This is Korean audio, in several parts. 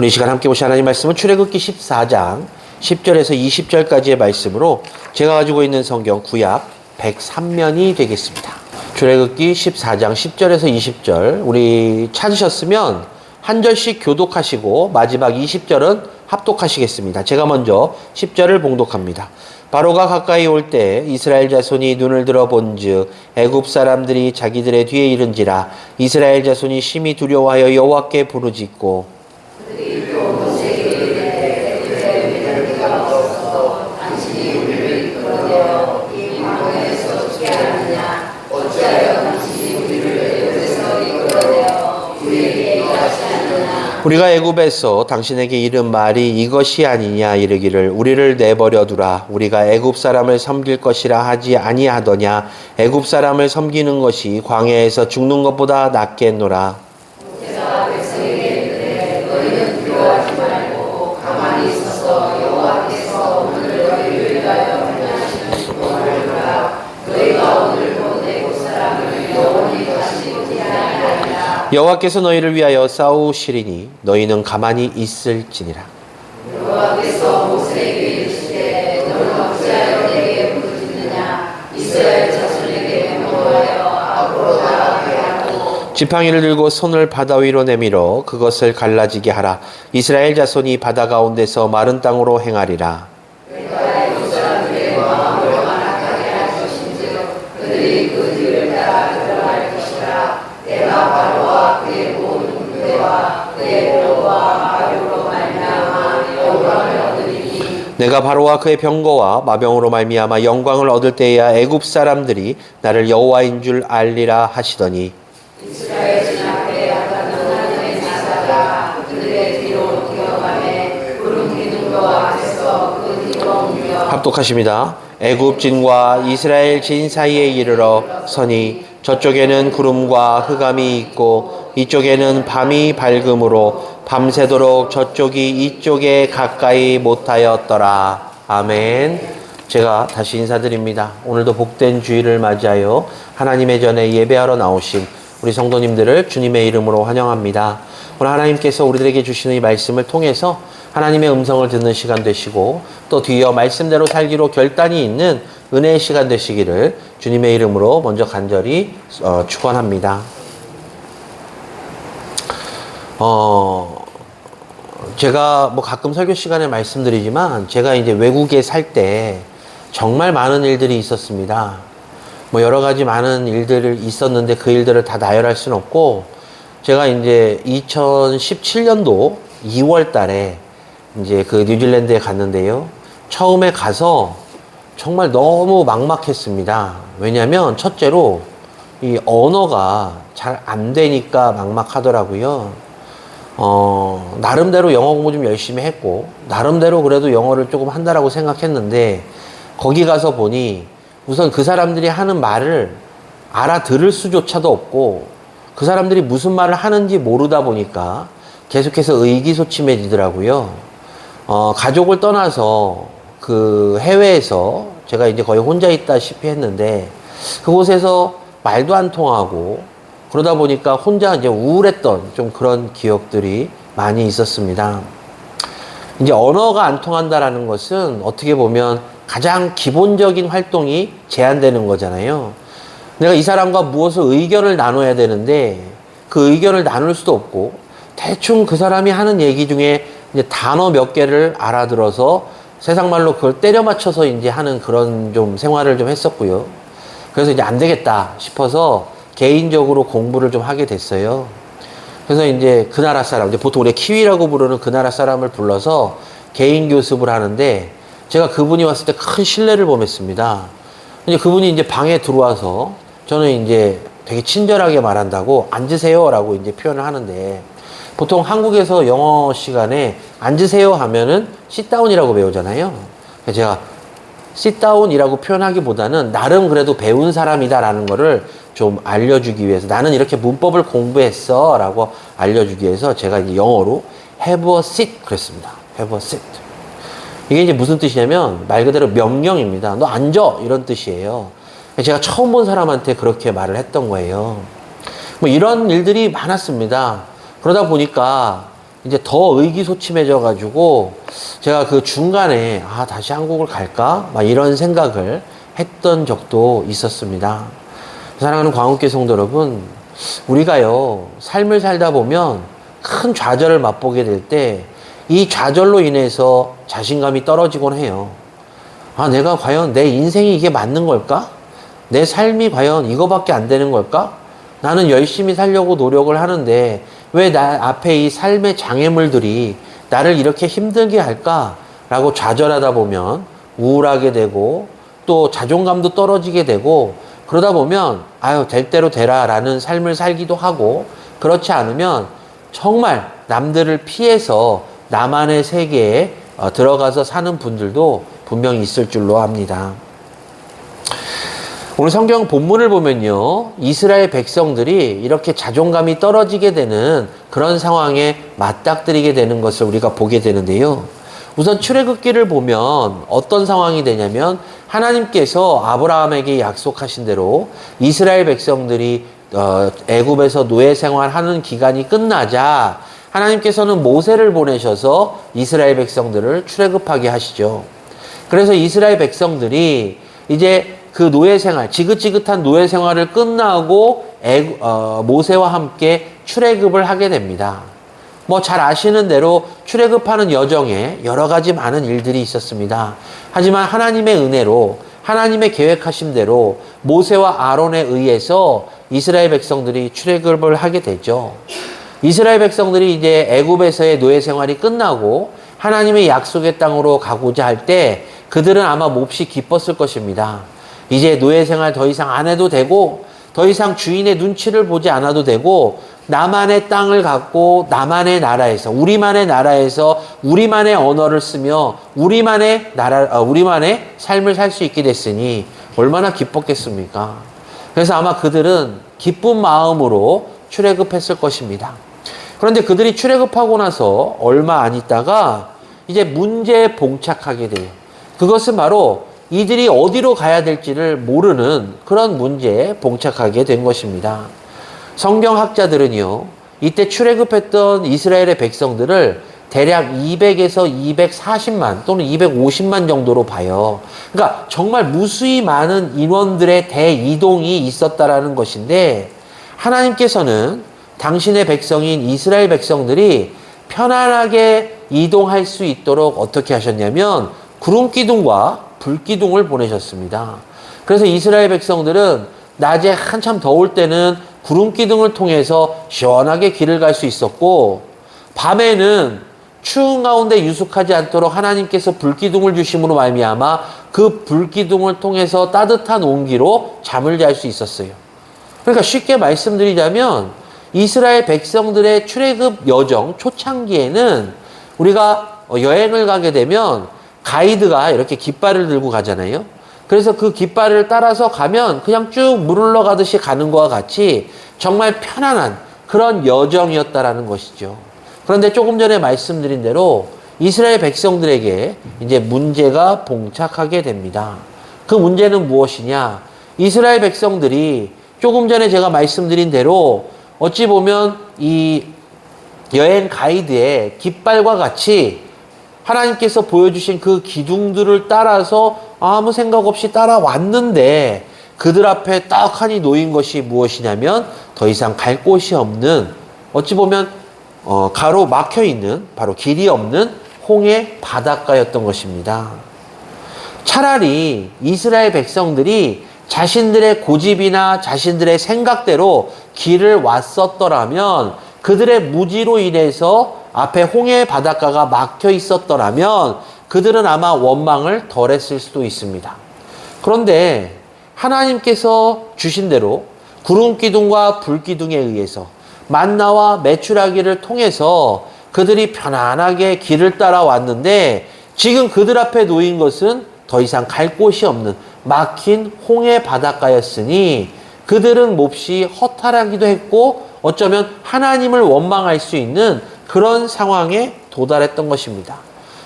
우리 이 시간 함께 보실 하나님 말씀은 출애굽기 14장 10절에서 20절까지의 말씀으로 제가 가지고 있는 성경 구약 103면이 되겠습니다. 출애굽기 14장 10절에서 20절 우리 찾으셨으면 한 절씩 교독하시고 마지막 20절은 합독하시겠습니다. 제가 먼저 10절을 봉독합니다. 바로가 가까이 올 때 이스라엘 자손이 눈을 들어 본즉 애굽 사람들이 자기들의 뒤에 이른지라. 이스라엘 자손이 심히 두려워하여 여호와께 부르짖고 우리가 애굽에서 당신에게 이른 말이 이것이 아니냐 이르기를 우리를 내버려 두라. 우리가 애굽 사람을 섬길 것이라 하지 아니하더냐. 애굽 사람을 섬기는 것이 광야에서 죽는 것보다 낫겠노라. 여호와께서 너희를 위하여 싸우시리니 너희는 가만히 있을지니라. 여호와께서 모세에게 이르시되 너는 어찌하여 내게 부르짖느냐. 이스라엘 자손에게 명령하여 앞으로 나아가게 하고 지팡이를 들고 손을 바다 위로 내밀어 그것을 갈라지게 하라. 이스라엘 자손이 바다 가운데서 마른 땅으로 행하리라. 내가 애굽 사람들의 마음을 완악하게 할 것인즉 그들이 그 뒤를 따라 들어갈 것이라. 내가 바로와 그의 온 군대와 그의 병거와 마병으로 말미암아 영광을 얻으리니 내가 바로와 그의 병거와 마병으로 말미암아 영광을 얻을 때에야 애굽 사람들이 나를 여호와인 줄 알리라 하시더니 이스라엘 진 앞에 약간 하나님의 나사가 그들의 뒤로 뛰어가매 구름 기둥도 앞에서 그 뒤로 옮겨 합독하십니다. 애굽 진과 이스라엘 진 사이에 이르러 서니 저쪽에는 구름과 흑암이 있고 이쪽에는 밤이 밝음으로 밤새도록 저쪽이 이쪽에 가까이 못하였더라. 아멘. 제가 다시 인사드립니다. 오늘도 복된 주일을 맞이하여 하나님의 전에 예배하러 나오신 우리 성도님들을 주님의 이름으로 환영합니다. 오늘 하나님께서 우리들에게 주시는 이 말씀을 통해서 하나님의 음성을 듣는 시간 되시고 또 뒤이어 말씀대로 살기로 결단이 있는 은혜의 시간 되시기를 주님의 이름으로 먼저 간절히 축원합니다. 제가 뭐 가끔 설교 시간에 말씀드리지만 제가 이제 외국에 살 때 정말 많은 일들이 있었습니다. 뭐 여러 가지 많은 일들이 있었는데 그 일들을 다 나열할 수는 없고 제가 이제 2017년도 2월 달에 이제 그 뉴질랜드에 갔는데요. 처음에 가서 정말 너무 막막했습니다. 왜냐면 첫째로 이 언어가 잘 안 되니까 막막하더라고요. 나름대로 영어 공부 좀 열심히 했고 나름대로 그래도 영어를 조금 한다라고 생각했는데 거기 가서 보니 우선 그 사람들이 하는 말을 알아들을 수조차도 없고 그 사람들이 무슨 말을 하는지 모르다 보니까 계속해서 의기소침해지더라고요. 가족을 떠나서 그 해외에서 제가 이제 거의 혼자 있다시피 했는데 그곳에서 말도 안 통하고 그러다 보니까 혼자 이제 우울했던 좀 그런 기억들이 많이 있었습니다. 이제 언어가 안 통한다라는 것은 어떻게 보면 가장 기본적인 활동이 제한되는 거잖아요. 내가 이 사람과 무엇을 의견을 나눠야 되는데 그 의견을 나눌 수도 없고 대충 그 사람이 하는 얘기 중에 이제 단어 몇 개를 알아들어서 세상 말로 그걸 때려 맞춰서 이제 하는 그런 좀 생활을 좀 했었고요. 그래서 이제 안 되겠다 싶어서 개인적으로 공부를 좀 하게 됐어요. 그래서 이제 그 나라 사람, 이제 보통 우리가 키위라고 부르는 그 나라 사람을 불러서 개인 교습을 하는데 제가 그분이 왔을 때 큰 신뢰를 범했습니다. 이제 그분이 이제 방에 들어와서 저는 이제 되게 친절하게 말한다고 앉으세요라고 이제 표현을 하는데 보통 한국에서 영어 시간에 앉으세요 하면은 sit-down이라고 배우잖아요. 그래서 제가 sit-down이라고 표현하기보다는 나름 그래도 배운 사람이다라는 거를 좀 알려주기 위해서 나는 이렇게 문법을 공부했어 라고 알려주기 위해서 제가 이제 영어로 have a seat 그랬습니다. have a seat. 이게 이제 무슨 뜻이냐면 말 그대로 명령입니다. 너 앉아 이런 뜻이에요. 제가 처음 본 사람한테 그렇게 말을 했던 거예요. 뭐 이런 일들이 많았습니다. 그러다 보니까 이제 더 의기소침해져 가지고 제가 그 중간에 다시 한국을 갈까? 막 이런 생각을 했던 적도 있었습니다. 사랑하는 광운교회 성도 여러분, 우리가요, 삶을 살다 보면 큰 좌절을 맛보게 될 때 이 좌절로 인해서 자신감이 떨어지곤 해요. 내가 과연 내 인생이 이게 맞는 걸까? 내 삶이 과연 이거밖에 안 되는 걸까? 나는 열심히 살려고 노력을 하는데 왜 나 앞에 이 삶의 장애물들이 나를 이렇게 힘들게 할까? 라고 좌절하다 보면 우울하게 되고 또 자존감도 떨어지게 되고 그러다 보면 될 대로 되라 라는 삶을 살기도 하고 그렇지 않으면 정말 남들을 피해서 나만의 세계에 들어가서 사는 분들도 분명히 있을 줄로 압니다. 오늘 성경 본문을 보면요, 이스라엘 백성들이 이렇게 자존감이 떨어지게 되는 그런 상황에 맞닥뜨리게 되는 것을 우리가 보게 되는데요. 우선 출애굽기를 보면 어떤 상황이 되냐면 하나님께서 아브라함에게 약속하신 대로 이스라엘 백성들이 애굽에서 노예 생활하는 기간이 끝나자 하나님께서는 모세를 보내셔서 이스라엘 백성들을 출애굽하게 하시죠. 그래서 이스라엘 백성들이 이제 그 노예 생활, 지긋지긋한 노예 생활을 끝나고 모세와 함께 출애굽을 하게 됩니다. 잘 아시는 대로 출애굽하는 여정에 여러 가지 많은 일들이 있었습니다. 하지만 하나님의 은혜로 하나님의 계획하심대로 모세와 아론에 의해서 이스라엘 백성들이 출애굽을 하게 되죠. 이스라엘 백성들이 이제 애굽에서의 노예 생활이 끝나고 하나님의 약속의 땅으로 가고자 할 때 그들은 아마 몹시 기뻤을 것입니다. 이제 노예 생활 더 이상 안 해도 되고 더 이상 주인의 눈치를 보지 않아도 되고 나만의 땅을 갖고 나만의 나라에서 우리만의 언어를 쓰며 우리만의 삶을 살 수 있게 됐으니 얼마나 기뻤겠습니까? 그래서 아마 그들은 기쁜 마음으로 출애굽했을 것입니다. 그런데 그들이 출애굽하고 나서 얼마 안 있다가 이제 문제에 봉착하게 돼요. 그것은 바로 이들이 어디로 가야 될지를 모르는 그런 문제에 봉착하게 된 것입니다. 성경학자들은요, 이때 출애굽했던 이스라엘의 백성들을 대략 200에서 240만 또는 250만 정도로 봐요. 그러니까 정말 무수히 많은 인원들의 대이동이 있었다라는 것인데 하나님께서는 당신의 백성인 이스라엘 백성들이 편안하게 이동할 수 있도록 어떻게 하셨냐면 구름기둥과 불기둥을 보내셨습니다. 그래서 이스라엘 백성들은 낮에 한참 더울 때는 구름기둥을 통해서 시원하게 길을 갈 수 있었고 밤에는 추운 가운데 유숙하지 않도록 하나님께서 불기둥을 주심으로 말미암아 그 불기둥을 통해서 따뜻한 온기로 잠을 잘 수 있었어요. 그러니까 쉽게 말씀드리자면 이스라엘 백성들의 출애굽 여정 초창기에는 우리가 여행을 가게 되면 가이드가 이렇게 깃발을 들고 가잖아요. 그래서 그 깃발을 따라서 가면 그냥 쭉 물 흘러가듯이 가는 것과 같이 정말 편안한 그런 여정이었다라는 것이죠. 그런데 조금 전에 말씀드린 대로 이스라엘 백성들에게 이제 문제가 봉착하게 됩니다. 그 문제는 무엇이냐? 이스라엘 백성들이 조금 전에 제가 말씀드린 대로 어찌 보면 이 여행 가이드의 깃발과 같이 하나님께서 보여주신 그 기둥들을 따라서 아무 생각 없이 따라왔는데 그들 앞에 떡하니 놓인 것이 무엇이냐면 더 이상 갈 곳이 없는 어찌 보면 가로막혀 있는 바로 길이 없는 홍해 바닷가였던 것입니다. 차라리 이스라엘 백성들이 자신들의 고집이나 자신들의 생각대로 길을 왔었더라면 그들의 무지로 인해서 앞에 홍해 바닷가가 막혀 있었더라면 그들은 아마 원망을 덜 했을 수도 있습니다. 그런데 하나님께서 주신 대로 구름기둥과 불기둥에 의해서 만나와 메추라기를 통해서 그들이 편안하게 길을 따라왔는데 지금 그들 앞에 놓인 것은 더 이상 갈 곳이 없는 막힌 홍해 바닷가였으니 그들은 몹시 허탈하기도 했고 어쩌면 하나님을 원망할 수 있는 그런 상황에 도달했던 것입니다.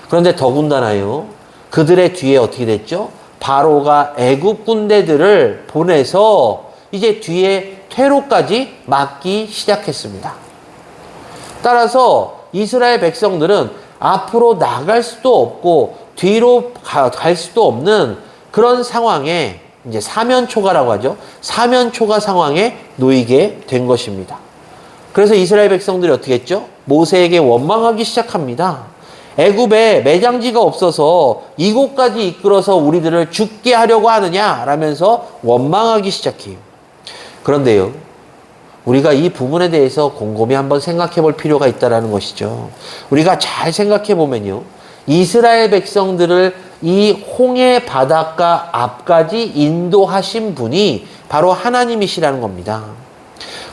그런데 더군다나요, 그들의 뒤에 어떻게 됐죠? 바로가 애굽 군대들을 보내서 이제 뒤에 퇴로까지 막기 시작했습니다. 따라서 이스라엘 백성들은 앞으로 나갈 수도 없고 뒤로 갈 수도 없는 그런 상황에 이제 사면초가라고 하죠. 사면초가 상황에 놓이게 된 것입니다. 그래서 이스라엘 백성들이 어떻게 했죠? 모세에게 원망하기 시작합니다. 애굽에 매장지가 없어서 이곳까지 이끌어서 우리들을 죽게 하려고 하느냐 라면서 원망하기 시작해요. 그런데요, 우리가 이 부분에 대해서 곰곰이 한번 생각해 볼 필요가 있다는 것이죠. 우리가 잘 생각해 보면요, 이스라엘 백성들을 이 홍해 바닷가 앞까지 인도하신 분이 바로 하나님이시라는 겁니다.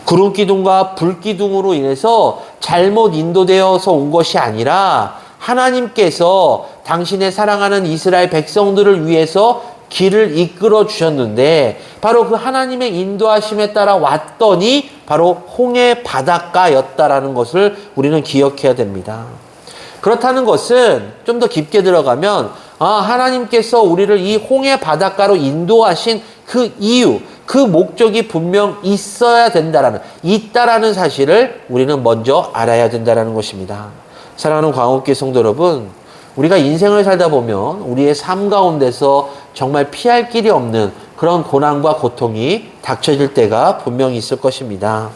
구름 기둥과 불 기둥으로 인해서 잘못 인도되어서 온 것이 아니라 하나님께서 당신의 사랑하는 이스라엘 백성들을 위해서 길을 이끌어 주셨는데, 바로 그 하나님의 인도하심에 따라 왔더니 바로 홍해 바닷가였다라는 것을 우리는 기억해야 됩니다. 그렇다는 것은 좀 더 깊게 들어가면, 하나님께서 우리를 이 홍해 바닷가로 인도하신 그 이유, 그 목적이 분명 있다라는 사실을 우리는 먼저 알아야 된다는 것입니다. 사랑하는 광업교회 성도 여러분, 우리가 인생을 살다 보면 우리의 삶 가운데서 정말 피할 길이 없는 그런 고난과 고통이 닥쳐질 때가 분명히 있을 것입니다.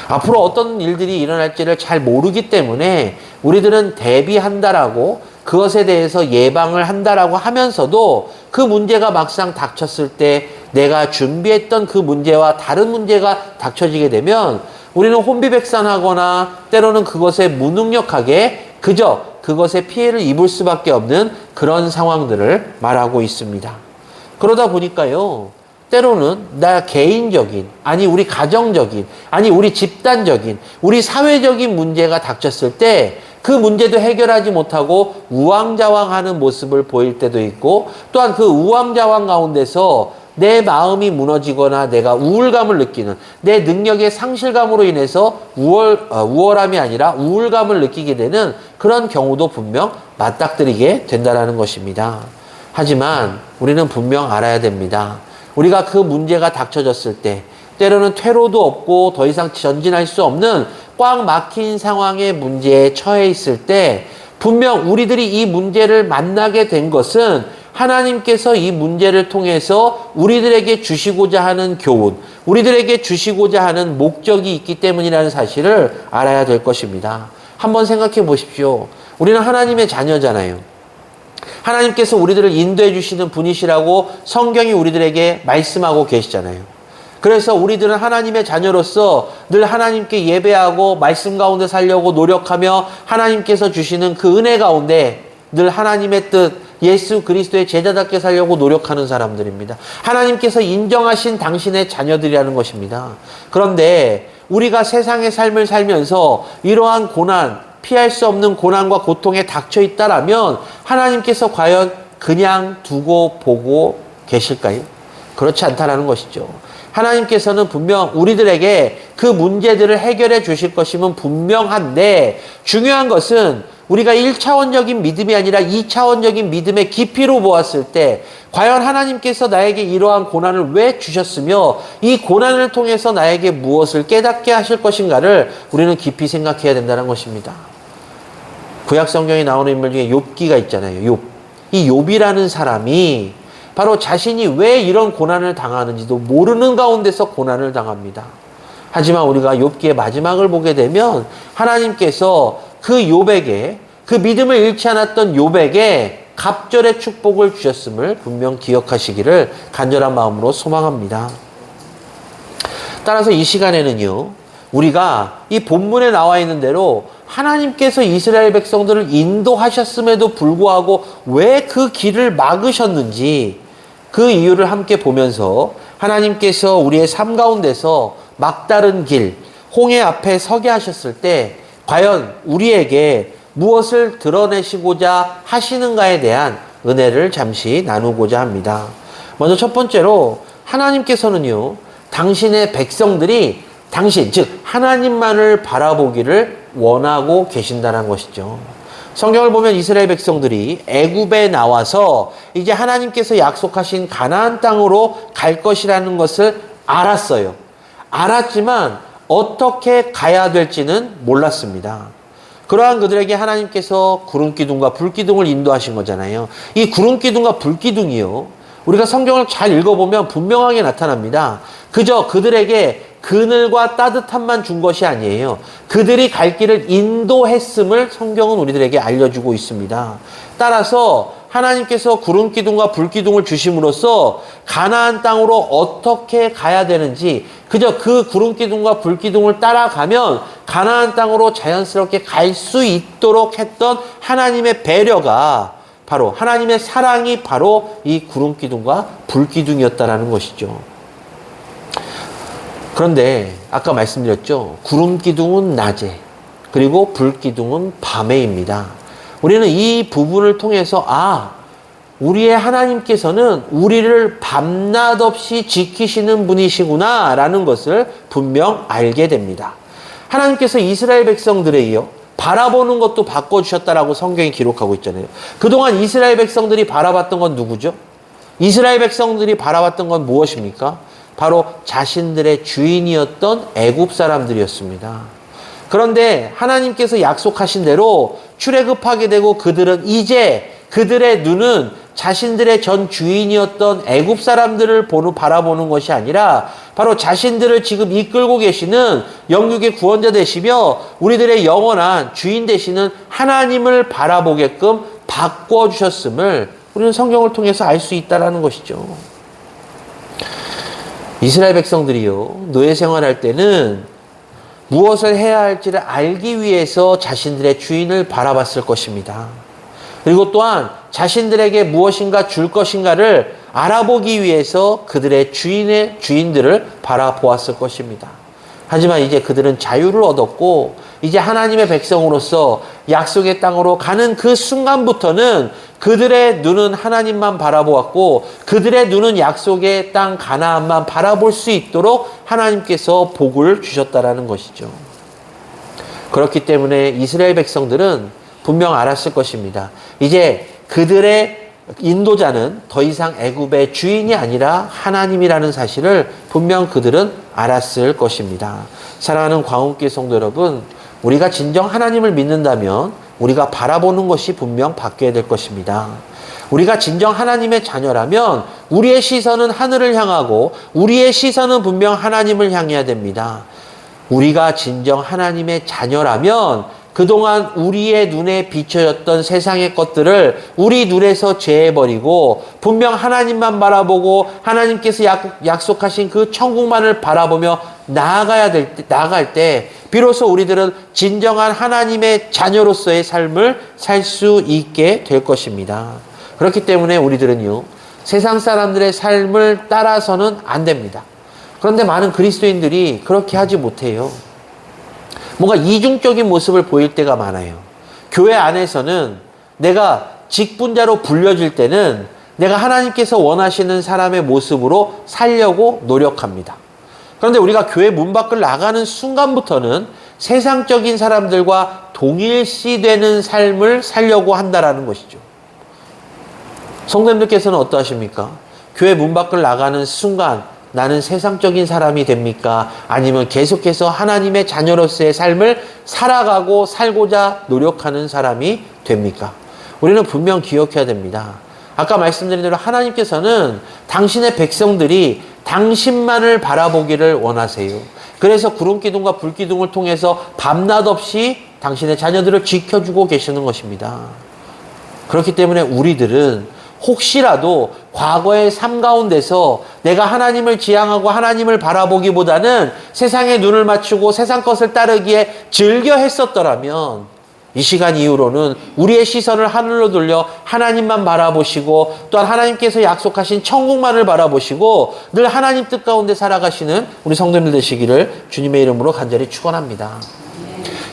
앞으로 어떤 일들이 일어날지를 잘 모르기 때문에 우리들은 대비한다라고, 그것에 대해서 예방을 한다라고 하면서도 그 문제가 막상 닥쳤을 때 내가 준비했던 그 문제와 다른 문제가 닥쳐지게 되면 우리는 혼비백산하거나 때로는 그것에 무능력하게 그저 그것에 피해를 입을 수밖에 없는 그런 상황들을 말하고 있습니다. 그러다 보니까요, 때로는 나 개인적인, 아니 우리 가정적인, 아니 우리 집단적인, 우리 사회적인 문제가 닥쳤을 때 그 문제도 해결하지 못하고 우왕좌왕하는 모습을 보일 때도 있고, 또한 그 우왕좌왕 가운데서 내 마음이 무너지거나 내가 우울감을 느끼는, 내 능력의 상실감으로 인해서 우월함이 아니라 우울감을 느끼게 되는 그런 경우도 분명 맞닥뜨리게 된다는 것입니다. 하지만 우리는 분명 알아야 됩니다. 우리가 그 문제가 닥쳐졌을 때 때로는 퇴로도 없고 더 이상 전진할 수 없는 꽉 막힌 상황의 문제에 처해 있을 때 분명 우리들이 이 문제를 만나게 된 것은 하나님께서 이 문제를 통해서 우리들에게 주시고자 하는 교훈, 우리들에게 주시고자 하는 목적이 있기 때문이라는 사실을 알아야 될 것입니다. 한번 생각해 보십시오. 우리는 하나님의 자녀잖아요. 하나님께서 우리들을 인도해 주시는 분이시라고 성경이 우리들에게 말씀하고 계시잖아요. 그래서 우리들은 하나님의 자녀로서 늘 하나님께 예배하고 말씀 가운데 살려고 노력하며 하나님께서 주시는 그 은혜 가운데 늘 하나님의 뜻, 예수 그리스도의 제자답게 살려고 노력하는 사람들입니다. 하나님께서 인정하신 당신의 자녀들이라는 것입니다. 그런데 우리가 세상의 삶을 살면서 이러한 고난, 피할 수 없는 고난과 고통에 닥쳐 있다라면 하나님께서 과연 그냥 두고 보고 계실까요? 그렇지 않다라는 것이죠. 하나님께서는 분명 우리들에게 그 문제들을 해결해 주실 것임은 분명한데, 중요한 것은 우리가 1차원적인 믿음이 아니라 2차원적인 믿음의 깊이로 보았을 때 과연 하나님께서 나에게 이러한 고난을 왜 주셨으며 이 고난을 통해서 나에게 무엇을 깨닫게 하실 것인가를 우리는 깊이 생각해야 된다는 것입니다. 구약 성경에 나오는 인물 중에 욥기가 있잖아요. 욥. 이 욥이라는 사람이 바로 자신이 왜 이런 고난을 당하는지도 모르는 가운데서 고난을 당합니다. 하지만 우리가 욥기의 마지막을 보게 되면 하나님께서 그 욥에게, 그 믿음을 잃지 않았던 욥에게 갑절의 축복을 주셨음을 분명 기억하시기를 간절한 마음으로 소망합니다. 따라서 이 시간에는요, 우리가 이 본문에 나와 있는 대로 하나님께서 이스라엘 백성들을 인도하셨음에도 불구하고 왜 그 길을 막으셨는지 그 이유를 함께 보면서 하나님께서 우리의 삶 가운데서 막다른 길, 홍해 앞에 서게 하셨을 때 과연 우리에게 무엇을 드러내시고자 하시는가에 대한 은혜를 잠시 나누고자 합니다. 먼저 첫 번째로 하나님께서는요, 당신의 백성들이 당신, 즉 하나님만을 바라보기를 원하고 계신다는 것이죠. 성경을 보면 이스라엘 백성들이 애굽에 나와서 이제 하나님께서 약속하신 가나안 땅으로 갈 것이라는 것을 알았어요. 알았지만 어떻게 가야 될지는 몰랐습니다. 그러한 그들에게 하나님께서 구름기둥과 불기둥을 인도하신 거잖아요. 이 구름기둥과 불기둥이요, 우리가 성경을 잘 읽어보면 분명하게 나타납니다. 그저 그들에게 그늘과 따뜻함만 준 것이 아니에요. 그들이 갈 길을 인도했음을 성경은 우리들에게 알려주고 있습니다. 따라서 하나님께서 구름기둥과 불기둥을 주심으로써 가나안 땅으로 어떻게 가야 되는지, 그저 그 구름기둥과 불기둥을 따라가면 가나안 땅으로 자연스럽게 갈 수 있도록 했던 하나님의 배려가, 바로 하나님의 사랑이 바로 이 구름기둥과 불기둥이었다라는 것이죠. 그런데 아까 말씀드렸죠. 구름기둥은 낮에, 그리고 불기둥은 밤에입니다. 우리는 이 부분을 통해서 우리의 하나님께서는 우리를 밤낮 없이 지키시는 분이시구나 라는 것을 분명 알게 됩니다. 하나님께서 이스라엘 백성들에게요, 바라보는 것도 바꿔주셨다라고 성경이 기록하고 있잖아요. 그동안 이스라엘 백성들이 바라봤던 건 누구죠? 이스라엘 백성들이 바라봤던 건 무엇입니까? 바로 자신들의 주인이었던 애굽 사람들이었습니다. 그런데 하나님께서 약속하신 대로 출애굽하게 되고 그들은 이제 그들의 눈은 자신들의 전 주인이었던 애굽 사람들을 바라보는 것이 아니라 바로 자신들을 지금 이끌고 계시는 영육의 구원자 되시며 우리들의 영원한 주인 되시는 하나님을 바라보게끔 바꿔주셨음을 우리는 성경을 통해서 알 수 있다는 것이죠. 이스라엘 백성들이요, 노예 생활할 때는 무엇을 해야 할지를 알기 위해서 자신들의 주인을 바라봤을 것입니다. 그리고 또한 자신들에게 무엇인가 줄 것인가를 알아보기 위해서 그들의 주인들을 바라보았을 것입니다. 하지만 이제 그들은 자유를 얻었고 이제 하나님의 백성으로서 약속의 땅으로 가는 그 순간부터는 그들의 눈은 하나님만 바라보았고 그들의 눈은 약속의 땅 가나안만 바라볼 수 있도록 하나님께서 복을 주셨다라는 것이죠. 그렇기 때문에 이스라엘 백성들은 분명 알았을 것입니다. 이제 그들의 인도자는 더 이상 애굽의 주인이 아니라 하나님이라는 사실을 분명 그들은 알았을 것입니다. 사랑하는 광운교회 성도 여러분, 우리가 진정 하나님을 믿는다면 우리가 바라보는 것이 분명 바뀌어야 될 것입니다. 우리가 진정 하나님의 자녀라면 우리의 시선은 하늘을 향하고 우리의 시선은 분명 하나님을 향해야 됩니다. 우리가 진정 하나님의 자녀라면 그동안 우리의 눈에 비춰졌던 세상의 것들을 우리 눈에서 제해버리고 분명 하나님만 바라보고 하나님께서 약속하신 그 천국만을 바라보며 나아갈 때 비로소 우리들은 진정한 하나님의 자녀로서의 삶을 살 수 있게 될 것입니다. 그렇기 때문에 우리들은요, 세상 사람들의 삶을 따라서는 안 됩니다. 그런데 많은 그리스도인들이 그렇게 하지 못해요. 뭔가 이중적인 모습을 보일 때가 많아요. 교회 안에서는 내가 직분자로 불려질 때는 내가 하나님께서 원하시는 사람의 모습으로 살려고 노력합니다. 그런데 우리가 교회 문 밖을 나가는 순간부터는 세상적인 사람들과 동일시되는 삶을 살려고 한다라는 것이죠. 성도님들께서는 어떠하십니까? 교회 문 밖을 나가는 순간 나는 세상적인 사람이 됩니까? 아니면 계속해서 하나님의 자녀로서의 삶을 살아가고 살고자 노력하는 사람이 됩니까? 우리는 분명 기억해야 됩니다. 아까 말씀드린 대로 하나님께서는 당신의 백성들이 당신만을 바라보기를 원하세요. 그래서 구름기둥과 불기둥을 통해서 밤낮 없이 당신의 자녀들을 지켜주고 계시는 것입니다. 그렇기 때문에 우리들은 혹시라도 과거의 삶 가운데서 내가 하나님을 지향하고 하나님을 바라보기보다는 세상에 눈을 맞추고 세상 것을 따르기에 즐겨 했었더라면 이 시간 이후로는 우리의 시선을 하늘로 돌려 하나님만 바라보시고 또한 하나님께서 약속하신 천국만을 바라보시고 늘 하나님 뜻 가운데 살아가시는 우리 성도님들 되시기를 주님의 이름으로 간절히 축원합니다.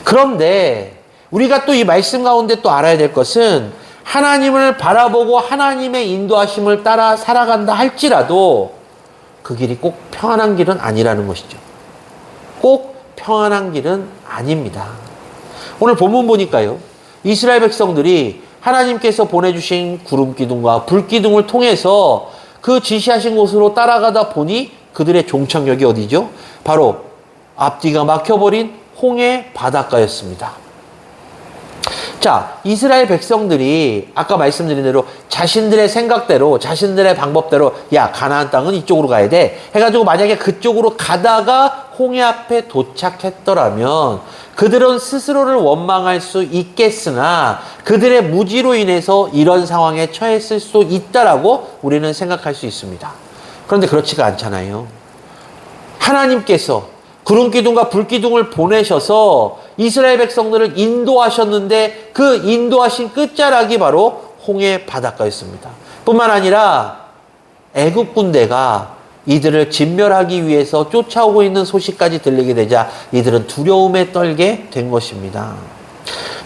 그런데 우리가 또 이 말씀 가운데 또 알아야 될 것은 하나님을 바라보고 하나님의 인도하심을 따라 살아간다 할지라도 그 길이 꼭 평안한 길은 아니라는 것이죠. 꼭 평안한 길은 아닙니다. 오늘 본문 보니까요, 이스라엘 백성들이 하나님께서 보내주신 구름기둥과 불기둥을 통해서 그 지시하신 곳으로 따라가다 보니 그들의 종착역이 어디죠? 바로 앞뒤가 막혀버린 홍해 바닷가였습니다. 자, 이스라엘 백성들이 아까 말씀드린 대로 자신들의 생각대로, 자신들의 방법대로, 야, 가나안 땅은 이쪽으로 가야 돼 해가지고 만약에 그쪽으로 가다가 홍해 앞에 도착했더라면 그들은 스스로를 원망할 수 있겠으나 그들의 무지로 인해서 이런 상황에 처했을 수 있다라고 우리는 생각할 수 있습니다. 그런데 그렇지가 않잖아요. 하나님께서 구름기둥과 불기둥을 보내셔서 이스라엘 백성들을 인도하셨는데 그 인도하신 끝자락이 바로 홍해 바닷가였습니다. 뿐만 아니라 애국 군대가 이들을 진멸하기 위해서 쫓아오고 있는 소식까지 들리게 되자 이들은 두려움에 떨게 된 것입니다.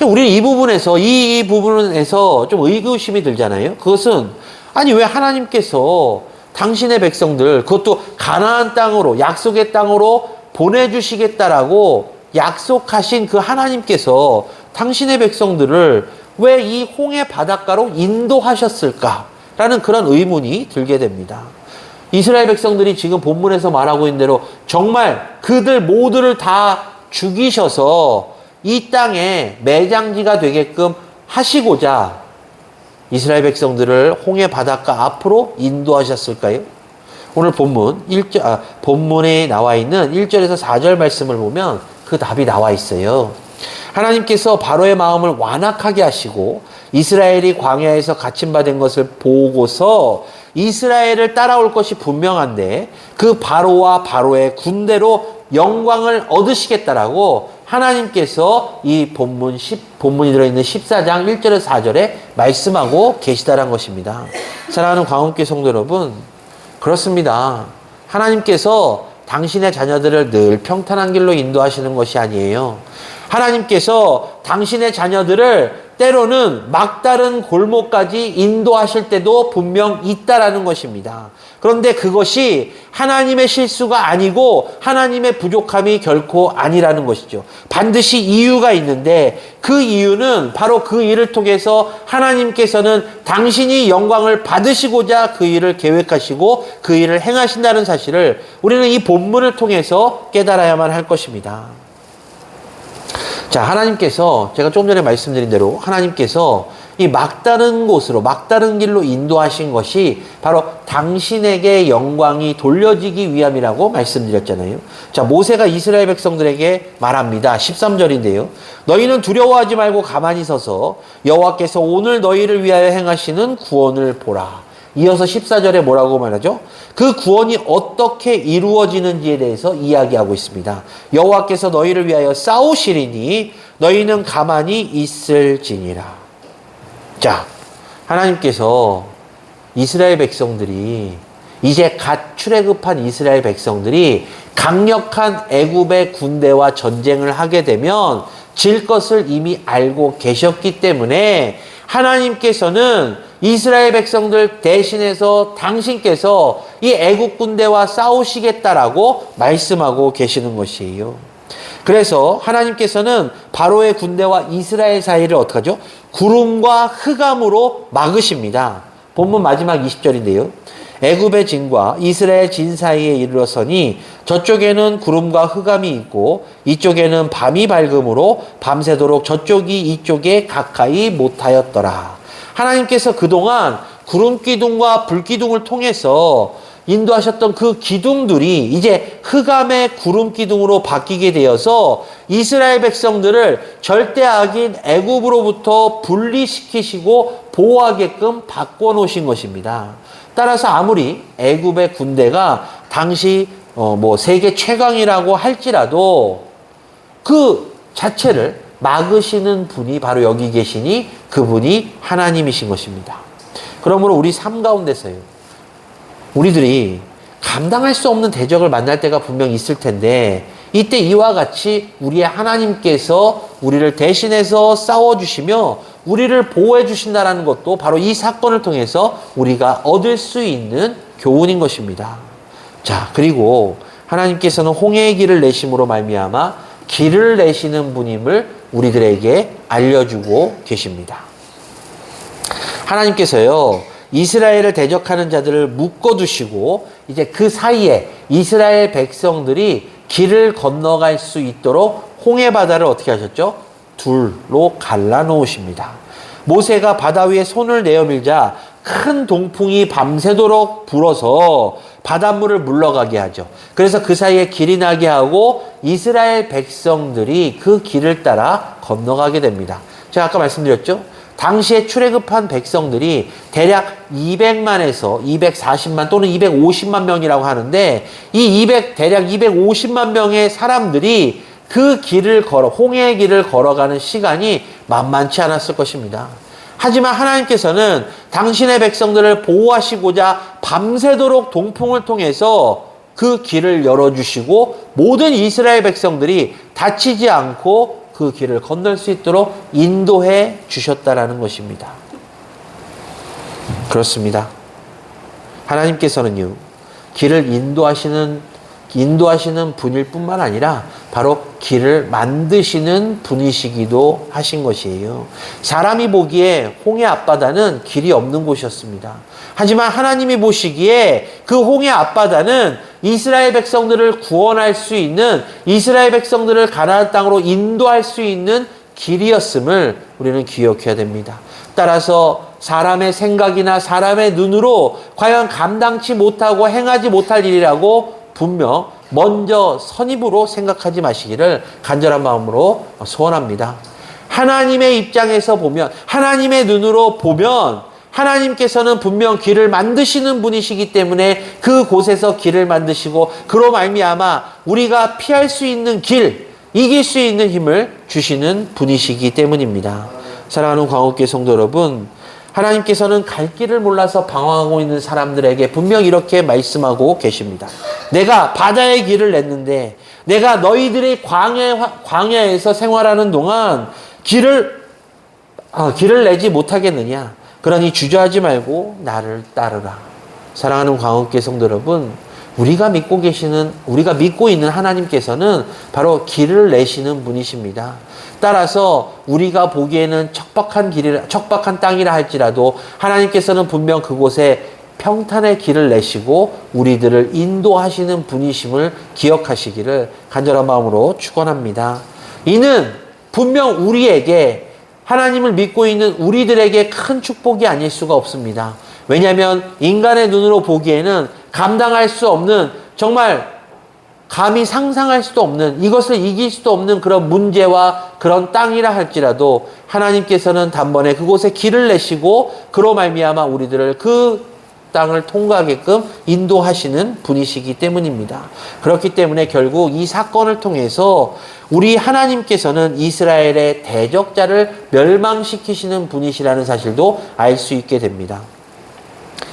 우리는 이 부분에서 좀 의구심이 들잖아요. 그것은 아니 왜 하나님께서 당신의 백성들, 그것도 가나안 땅으로, 약속의 땅으로 보내주시겠다라고 약속하신 그 하나님께서 당신의 백성들을 왜 이 홍해 바닷가로 인도하셨을까라는 그런 의문이 들게 됩니다. 이스라엘 백성들이 지금 본문에서 말하고 있는 대로 정말 그들 모두를 다 죽이셔서 이 땅에 매장지가 되게끔 하시고자 이스라엘 백성들을 홍해 바닷가 앞으로 인도하셨을까요? 오늘 본문에 나와 있는 1절에서 4절 말씀을 보면 그 답이 나와 있어요. 하나님께서 바로의 마음을 완악하게 하시고 이스라엘이 광야에서 갇힘받은 것을 보고서 이스라엘을 따라올 것이 분명한데 그 바로와 바로의 군대로 영광을 얻으시겠다라고 하나님께서 이 본문이 들어있는 14장 1절에서 4절에 말씀하고 계시다란 것입니다. 사랑하는 광운교회 성도 여러분, 그렇습니다. 하나님께서 당신의 자녀들을 늘 평탄한 길로 인도하시는 것이 아니에요. 하나님께서 당신의 자녀들을 때로는 막다른 골목까지 인도하실 때도 분명 있다라는 것입니다. 그런데 그것이 하나님의 실수가 아니고 하나님의 부족함이 결코 아니라는 것이죠. 반드시 이유가 있는데 그 이유는 바로 그 일을 통해서 하나님께서는 당신이 영광을 받으시고자 그 일을 계획하시고 그 일을 행하신다는 사실을 우리는 이 본문을 통해서 깨달아야만 할 것입니다. 자, 하나님께서 제가 조금 전에 말씀드린 대로 하나님께서 이 막다른 곳으로 막다른 길로 인도하신 것이 바로 당신에게 영광이 돌려지기 위함이라고 말씀드렸잖아요. 자, 모세가 이스라엘 백성들에게 말합니다. 13절인데요. 너희는 두려워하지 말고 가만히 서서 여호와께서 오늘 너희를 위하여 행하시는 구원을 보라. 이어서 14절에 뭐라고 말하죠? 그 구원이 어떻게 이루어지는지에 대해서 이야기하고 있습니다. 여호와께서 너희를 위하여 싸우시리니 너희는 가만히 있을지니라. 자, 하나님께서 이스라엘 백성들이 이제 갓 출애굽한 이스라엘 백성들이 강력한 애굽의 군대와 전쟁을 하게 되면 질 것을 이미 알고 계셨기 때문에 하나님께서는 이스라엘 백성들 대신해서 당신께서 이 애국 군대와 싸우시겠다라고 말씀하고 계시는 것이에요. 그래서 하나님께서는 바로의 군대와 이스라엘 사이를 어떻게 하죠? 구름과 흑암으로 막으십니다. 본문 마지막 20절인데요. 애굽의 진과 이스라엘 진 사이에 이르렀으니 저쪽에는 구름과 흑암이 있고 이쪽에는 밤이 밝음으로 밤새도록 저쪽이 이쪽에 가까이 못하였더라. 하나님께서 그동안 구름기둥과 불기둥을 통해서 인도하셨던 그 기둥들이 이제 흑암의 구름기둥으로 바뀌게 되어서 이스라엘 백성들을 절대 악인 애굽으로부터 분리시키시고 보호하게끔 바꿔놓으신 것입니다. 따라서 아무리 애굽의 군대가 당시 세계 최강이라고 할지라도 그 자체를 막으시는 분이 바로 여기 계시니 그분이 하나님이신 것입니다. 그러므로 우리 삶 가운데서요, 우리들이 감당할 수 없는 대적을 만날 때가 분명 있을 텐데 이때 이와 같이 우리의 하나님께서 우리를 대신해서 싸워주시며 우리를 보호해 주신다는 것도 바로 이 사건을 통해서 우리가 얻을 수 있는 교훈인 것입니다. 자, 그리고 하나님께서는 홍해의 길을 내심으로 말미암아 길을 내시는 분임을 우리들에게 알려주고 계십니다. 하나님께서요, 이스라엘을 대적하는 자들을 묶어두시고 이제 그 사이에 이스라엘 백성들이 길을 건너갈 수 있도록 홍해 바다를 어떻게 하셨죠? 둘로 갈라놓으십니다. 모세가 바다 위에 손을 내어 밀자 큰 동풍이 밤새도록 불어서 바닷물을 물러가게 하죠. 그래서 그 사이에 길이 나게 하고 이스라엘 백성들이 그 길을 따라 건너가게 됩니다. 제가 아까 말씀드렸죠? 당시에 출애굽한 백성들이 대략 200만에서 240만 또는 250만 명이라고 하는데 대략 250만 명의 사람들이 그 길을 홍해의 길을 걸어가는 시간이 만만치 않았을 것입니다. 하지만 하나님께서는 당신의 백성들을 보호하시고자 밤새도록 동풍을 통해서 그 길을 열어주시고 모든 이스라엘 백성들이 다치지 않고 그 길을 건널 수 있도록 인도해 주셨다라는 것입니다. 그렇습니다. 하나님께서는요, 길을 인도하시는 분일 뿐만 아니라 바로 길을 만드시는 분이시기도 하신 것이에요. 사람이 보기에 홍해 앞바다는 길이 없는 곳이었습니다. 하지만 하나님이 보시기에 그 홍해 앞바다는 이스라엘 백성들을 구원할 수 있는, 이스라엘 백성들을 가나안 땅으로 인도할 수 있는 길이었음을 우리는 기억해야 됩니다. 따라서 사람의 생각이나 사람의 눈으로 과연 감당치 못하고 행하지 못할 일이라고 분명 먼저 선입으로 생각하지 마시기를 간절한 마음으로 소원합니다. 하나님의 입장에서 보면, 하나님의 눈으로 보면 하나님께서는 분명 길을 만드시는 분이시기 때문에 그곳에서 길을 만드시고 그로 말미암아 우리가 피할 수 있는 길, 이길 수 있는 힘을 주시는 분이시기 때문입니다. 사랑하는 광옥교회 성도 여러분, 하나님께서는 갈 길을 몰라서 방황하고 있는 사람들에게 분명 이렇게 말씀하고 계십니다. 내가 바다의 길을 냈는데 내가 너희들의 광야에서 생활하는 동안 길을 내지 못하겠느냐? 그러니 주저하지 말고 나를 따르라. 사랑하는 광옥교회 성도 여러분, 우리가 믿고 있는 하나님께서는 바로 길을 내시는 분이십니다. 따라서 우리가 보기에는 척박한 땅이라 할지라도 하나님께서는 분명 그곳에 평탄의 길을 내시고 우리들을 인도하시는 분이심을 기억하시기를 간절한 마음으로 축원합니다. 이는 분명 우리에게, 하나님을 믿고 있는 우리들에게 큰 축복이 아닐 수가 없습니다. 왜냐하면 인간의 눈으로 보기에는 감당할 수 없는, 정말 감히 상상할 수도 없는, 이것을 이길 수도 없는 그런 문제와 그런 땅이라 할지라도 하나님께서는 단번에 그곳에 길을 내시고 그로 말미암아 우리들을 그 땅을 통과하게끔 인도하시는 분이시기 때문입니다. 그렇기 때문에 결국 이 사건을 통해서 우리 하나님께서는 이스라엘의 대적자를 멸망시키시는 분이시라는 사실도 알 수 있게 됩니다.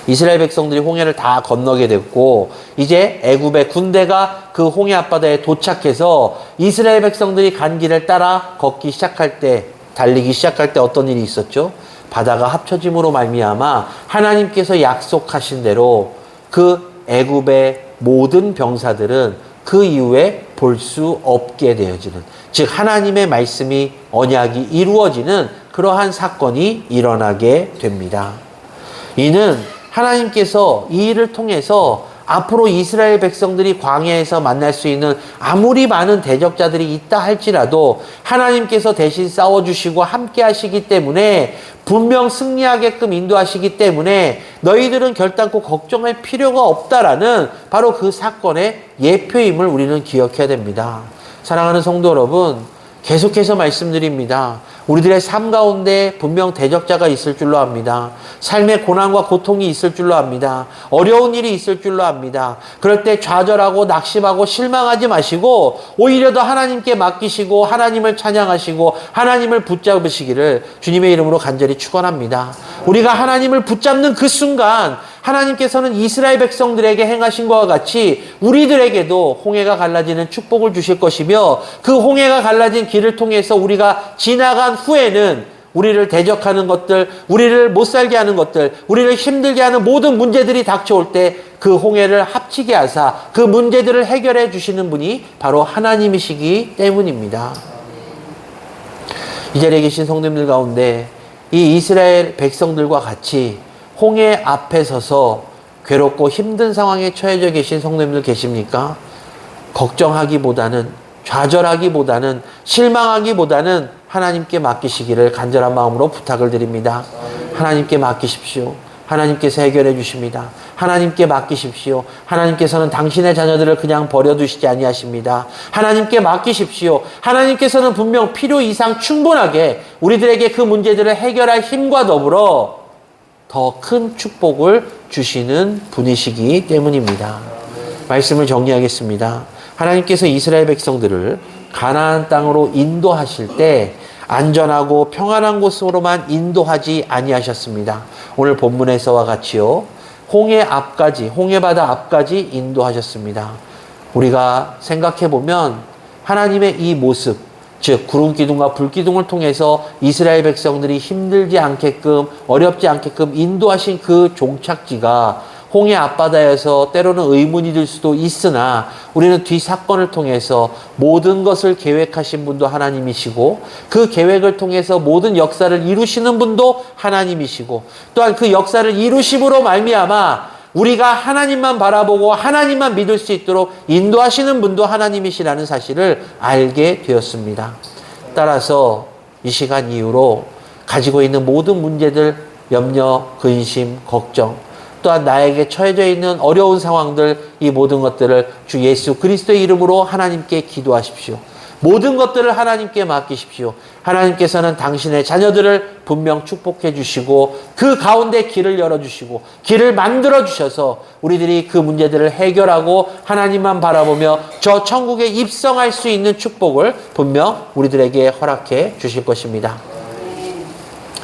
이스라엘 백성들이 홍해를 다 건너게 됐고 이제 애굽의 군대가 그 홍해 앞바다에 도착해서 이스라엘 백성들이 간 길을 따라 달리기 시작할 때 어떤 일이 있었죠? 바다가 합쳐짐으로 말미암아 하나님께서 약속하신 대로 그 애굽의 모든 병사들은 그 이후에 볼 수 없게 되어지는, 즉 하나님의 말씀이, 언약이 이루어지는 그러한 사건이 일어나게 됩니다. 이는 하나님께서 이 일을 통해서 앞으로 이스라엘 백성들이 광야에서 만날 수 있는 아무리 많은 대적자들이 있다 할지라도 하나님께서 대신 싸워주시고 함께 하시기 때문에, 분명 승리하게끔 인도하시기 때문에 너희들은 결단코 걱정할 필요가 없다라는 바로 그 사건의 예표임을 우리는 기억해야 됩니다. 사랑하는 성도 여러분, 계속해서 말씀드립니다. 우리들의 삶 가운데 분명 대적자가 있을 줄로 압니다. 삶의 고난과 고통이 있을 줄로 압니다. 어려운 일이 있을 줄로 압니다. 그럴 때 좌절하고 낙심하고 실망하지 마시고 오히려 더 하나님께 맡기시고 하나님을 찬양하시고 하나님을 붙잡으시기를 주님의 이름으로 간절히 축원합니다. 우리가 하나님을 붙잡는 그 순간 하나님께서는 이스라엘 백성들에게 행하신 것과 같이 우리들에게도 홍해가 갈라지는 축복을 주실 것이며, 그 홍해가 갈라진 길을 통해서 우리가 지나간 후에는 우리를 대적하는 것들, 우리를 못살게 하는 것들, 우리를 힘들게 하는 모든 문제들이 닥쳐올 때 그 홍해를 합치게 하사 그 문제들을 해결해 주시는 분이 바로 하나님이시기 때문입니다. 이 자리에 계신 성도님들 가운데 이 이스라엘 백성들과 같이 홍해 앞에 서서 괴롭고 힘든 상황에 처해져 계신 성도님들 계십니까? 걱정하기보다는 좌절하기보다는, 실망하기보다는 하나님께 맡기시기를 간절한 마음으로 부탁을 드립니다. 하나님께 맡기십시오. 하나님께서 해결해 주십니다. 하나님께 맡기십시오. 하나님께서는 당신의 자녀들을 그냥 버려두시지 아니하십니다. 하나님께 맡기십시오. 하나님께서는 분명 필요 이상 충분하게 우리들에게 그 문제들을 해결할 힘과 더불어 더 큰 축복을 주시는 분이시기 때문입니다. 말씀을 정리하겠습니다. 하나님께서 이스라엘 백성들을 가나안 땅으로 인도하실 때 안전하고 평안한 곳으로만 인도하지 아니하셨습니다. 오늘 본문에서와 같이요, 홍해 앞까지, 홍해바다 앞까지 인도하셨습니다. 우리가 생각해 보면 하나님의 이 모습, 즉 구름 기둥과 불 기둥을 통해서 이스라엘 백성들이 힘들지 않게끔, 어렵지 않게끔 인도하신 그 종착지가 홍해 앞바다에서 때로는 의문이 들 수도 있으나, 우리는 뒤 사건을 통해서 모든 것을 계획하신 분도 하나님이시고, 그 계획을 통해서 모든 역사를 이루시는 분도 하나님이시고, 또한 그 역사를 이루심으로 말미암아 우리가 하나님만 바라보고 하나님만 믿을 수 있도록 인도하시는 분도 하나님이시라는 사실을 알게 되었습니다. 따라서 이 시간 이후로 가지고 있는 모든 문제들, 염려, 근심, 걱정, 또한 나에게 처해져 있는 어려운 상황들, 이 모든 것들을 주 예수 그리스도의 이름으로 하나님께 기도하십시오. 모든 것들을 하나님께 맡기십시오. 하나님께서는 당신의 자녀들을 분명 축복해 주시고, 그 가운데 길을 열어주시고 길을 만들어 주셔서 우리들이 그 문제들을 해결하고 하나님만 바라보며 저 천국에 입성할 수 있는 축복을 분명 우리들에게 허락해 주실 것입니다.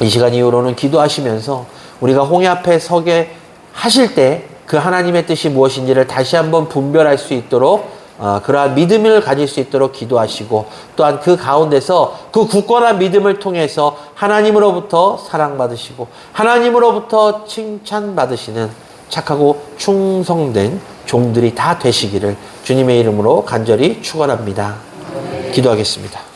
이 시간 이후로는 기도하시면서 우리가 홍해 앞에 서게 하실 때 그 하나님의 뜻이 무엇인지를 다시 한번 분별할 수 있도록, 그러한 믿음을 가질 수 있도록 기도하시고, 또한 그 가운데서 그 굳건한 믿음을 통해서 하나님으로부터 사랑받으시고 하나님으로부터 칭찬받으시는 착하고 충성된 종들이 다 되시기를 주님의 이름으로 간절히 축원합니다. 기도하겠습니다.